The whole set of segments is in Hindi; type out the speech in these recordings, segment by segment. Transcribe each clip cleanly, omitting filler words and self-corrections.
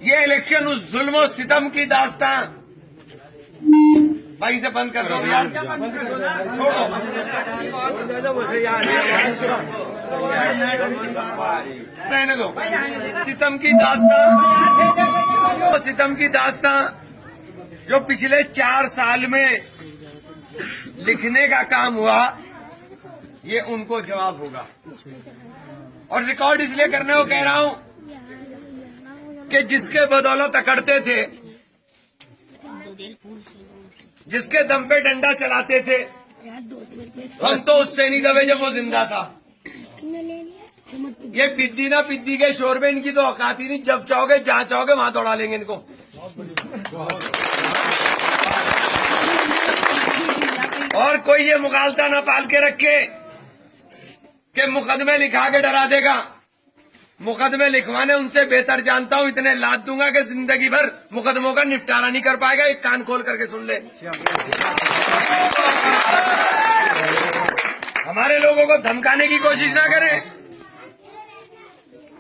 ये इलेक्शन उस जुल्म और सितम की दास्तान। भाई से बंद कर दो यार, छोड़ो। रहने दो। सितम की दास्तान, सितम की दास्तान जो पिछले 4 साल में लिखने का काम हुआ, ये उनको जवाब होगा। और रिकॉर्ड इसलिए करने को कह रहा हूं कि जिसके बदौलत अकड़ते थे, जिसके दम पे डंडा चलाते थे, हम तो उससे नहीं दबे जब वो जिंदा था। ये पिद्दी ना पिद्दी के शोर में इनकी तो औकात ही नहीं। जब चाहोगे जहां चाहोगे वहां दौड़ा लेंगे इनको। और कोई ये मुगालता ना पाल के रखे कि मुकदमे लिखा के डरा देगा। मुकदमे लिखवाने उनसे बेहतर जानता हूं, इतने लाद दूंगा कि जिंदगी भर मुकदमों का निपटारा नहीं कर पाएगा। एक कान खोल करके सुन ले। हमारे लोगों को धमकाने की कोशिश ना करें।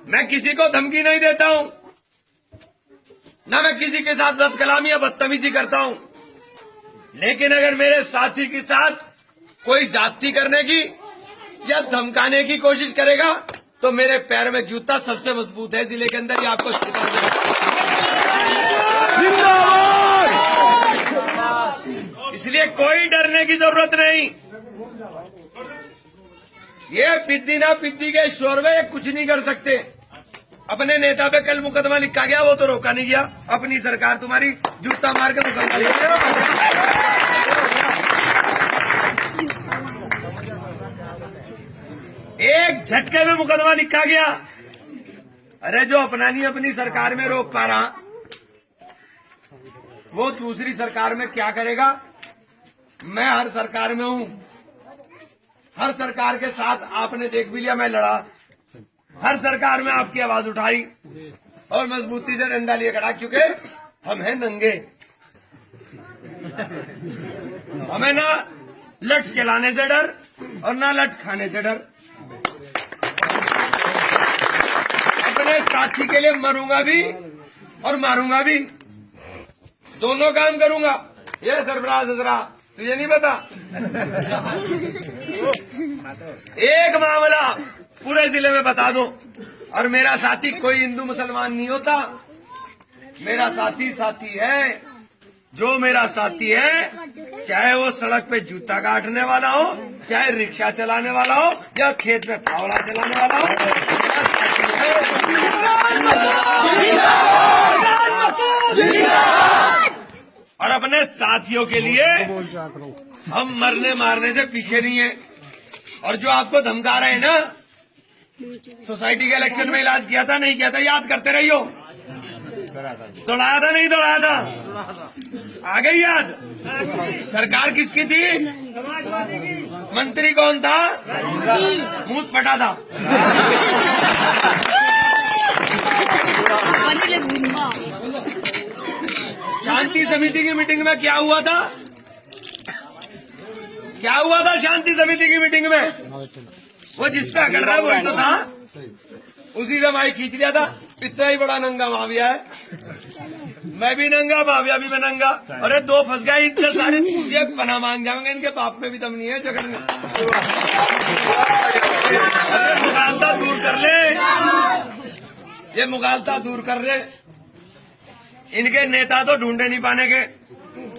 मैं किसी को धमकी नहीं देता हूं, ना मैं किसी के साथ गलत कलामी या बदतमीजी करता हूं। लेकिन अगर मेरे साथी के साथ कोई ज्यादती करने की या धमकाने की कोशिश करेगा तो मेरे पैर में जूता सबसे मजबूत है जिले के अंदर, ये आपको इसलिए कोई डरने की जरूरत नहीं। ये पिद्दी ना पिद्दी के शोर में कुछ नहीं कर सकते। अपने नेता पे कल मुकदमा लिखा गया, वो तो रोका नहीं गया। अपनी सरकार तुम्हारी जूता मार के मुकदमा लिखा। एक झटके में मुकदमा लिखा गया। अरे जो अपना नहीं अपनी सरकार में रोक पा रहा, वो दूसरी सरकार में क्या करेगा। मैं हर सरकार में हूं, हर सरकार के साथ आपने देख भी लिया मैं लड़ा। हर सरकार में आपकी आवाज उठाई और मजबूती से डंडा लिए खड़ा, क्योंकि हम हैं नंगे। हमें ना लठ चलाने से डर और ना लठ खाने से डर। अपने साथी के लिए मरूंगा भी और मारूंगा भी, दोनों काम करूंगा। ये सरफराज हजरा तुझे नहीं पता, एक मामला पूरे जिले में बता दो। और मेरा साथी कोई हिंदू मुसलमान नहीं होता। मेरा साथी साथी है। जो मेरा साथी है, चाहे वो सड़क पे जूता काटने वाला हो, चाहे रिक्शा चलाने वाला हो, या खेत में फावड़ा चलाने वाला हो, मेरा साथी है। और अपने साथियों के लिए हम मरने मारने से पीछे नहीं है। और जो आपको धमका रहे हैं ना, सोसाइटी के इलेक्शन में इलाज किया था नहीं किया था, याद करते रहियो। दौड़ाया था नहीं दौड़ाया था, आ गई याद। सरकार किसकी थी? समाजवादी की। मंत्री कौन था? मूत फटा था। शांति समिति की मीटिंग में क्या हुआ था? क्या हुआ था शांति समिति की मीटिंग में? वो जिसपे अकड़ रहा है वही तो था। उसी से माइक खींच लिया था। इतना ही बड़ा नंगा माविया है। मैं भी नंगा, माविया भी मैं नंगा। अरे दो फंस गए, इतने सारे ये पना मांग जाएंगे। इनके बाप में भी दम नहीं है जगड़ने। मुगालता दूर कर ले, ये मुगालता दूर कर ले। इनके नेता तो ढूंढे नहीं पाने के।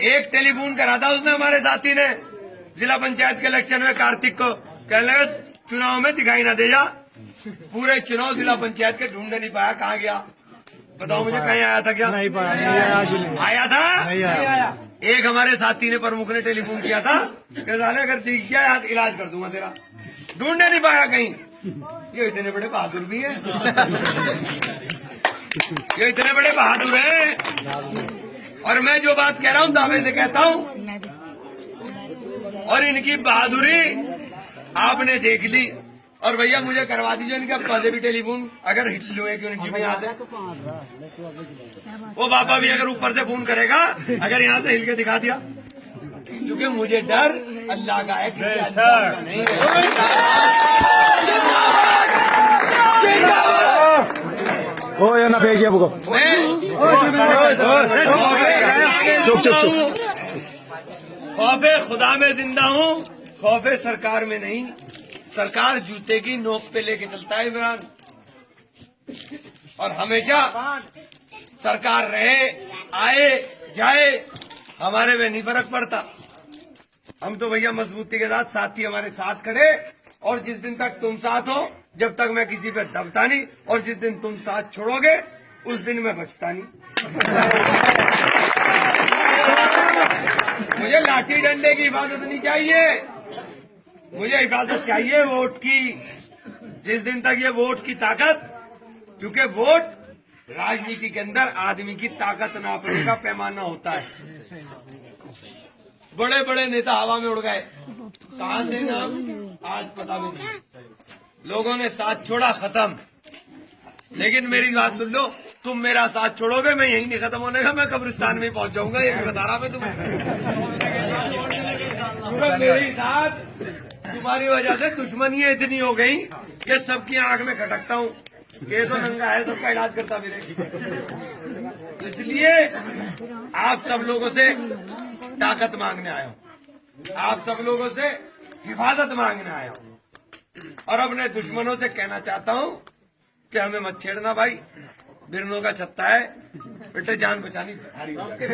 एक टेलीफोन करा था उसने हमारे साथी ने जिला पंचायत के इलेक्शन में कार्तिक को, कहने लगा चुनाव में दिखाई ना दे जा। पूरे चुनाव जिला पंचायत के ढूंढने नहीं पाया, कहाँ गया बताओ मुझे? कहीं आया था क्या? नहीं आया था, नहीं आया। एक हमारे साथी ने, प्रमुख ने टेलीफोन किया था कि साले अगर दिख गया याद इलाज कर दूंगा तेरा। ढूंढने नहीं पाया कहीं। ये इतने बड़े बहादुर भी हैं। ये इतने बड़े बहादुर हैं। और मैं जो बात कह रहा हूं दावे से कहता हूं। और इनकी बहादुरी आपने देख ली। और भैया मुझे करवा दीजिए इनका पॉजिटिव टेलीफोन, अगर हिट लूए कि उनकी यहाँ से वो बाबा भी अगर ऊपर से फोन करेगा, अगर यहाँ से हिल के दिखा दिया। क्योंकि मुझे डर अल्लाह का है, किसी आदमी का नहीं है। ओ ये ना फेंकिए आपको। चुप चुप चुप। खौफे खुदा में जिंदा हूँ, खौफे सरकार में नहीं। सरकार जूते की नोक पे लेके चलता है इमरान, और हमेशा सरकार रहे आए जाए हमारे में नहीं फर्क पड़ता। हम तो भैया मजबूती के साथ साथी हमारे साथ खड़े, और जिस दिन तक तुम साथ हो, जब तक मैं किसी पे दबता नहीं, और जिस दिन तुम साथ छोड़ोगे उस दिन मैं बचता नहीं। मुझे लाठी डंडे की हिफाजत नहीं चाहिए, मुझे हिफाजत चाहिए वोट की। जिस दिन तक ये वोट की ताकत, क्योंकि वोट राजनीति के अंदर आदमी की ताकत नापने का पैमाना होता है। बड़े बड़े नेता हवा में उड़ गए, कहां थे नाम आज पता भी नहीं। लोगों ने साथ छोड़ा, खत्म। लेकिन मेरी बात सुन लो, तुम मेरा साथ छोड़ोगे, मैं यहीं नहीं खत्म होने का, मैं कब्रिस्तान में ही पहुंच जाऊंगा। ये भी बता रहा मैं मेरी साथ तुम्हारी वजह से दुश्मनियां इतनी हो गई कि सबकी आंख में खटकता हूँ। ये तो नंगा है, सबका इलाज करता भी नहीं। इसलिए आप सब लोगों से ताकत मांगने आया हूँ, आप सब लोगों से हिफाजत मांगने आया हूँ, और अपने दुश्मनों से कहना चाहता हूँ कि हमें मत छेड़ना भाई। बिरनों का छत्ता है, बेटे जान बचानी भारी बात है।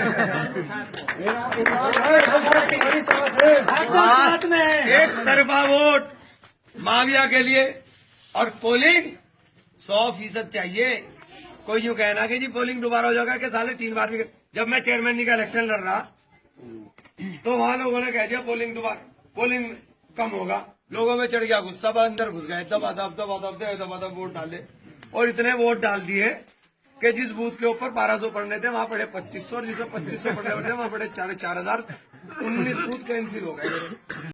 एक तरफा वोट माफिया के लिए, और पोलिंग 100% चाहिए। कोई यूं कहना कि जी पोलिंग दोबारा हो जाएगा कि साले 3 बार भी। जब मैं चेयरमैन का इलेक्शन लड़ रहा तो वहां लोगों ने कह दिया पोलिंग कम होगा, लोगों में चढ़ गया गुस्सा, अंदर घुस गए, दबा दब वोट डाले, और इतने वोट डाल दिए कि जिस बूथ के ऊपर 1200 पढ़ने थे वहां पड़े 2500, और जिसमें 2500 पढ़ने थे वहां पड़े 4000। 19 बूथ कैंसिल हो गए।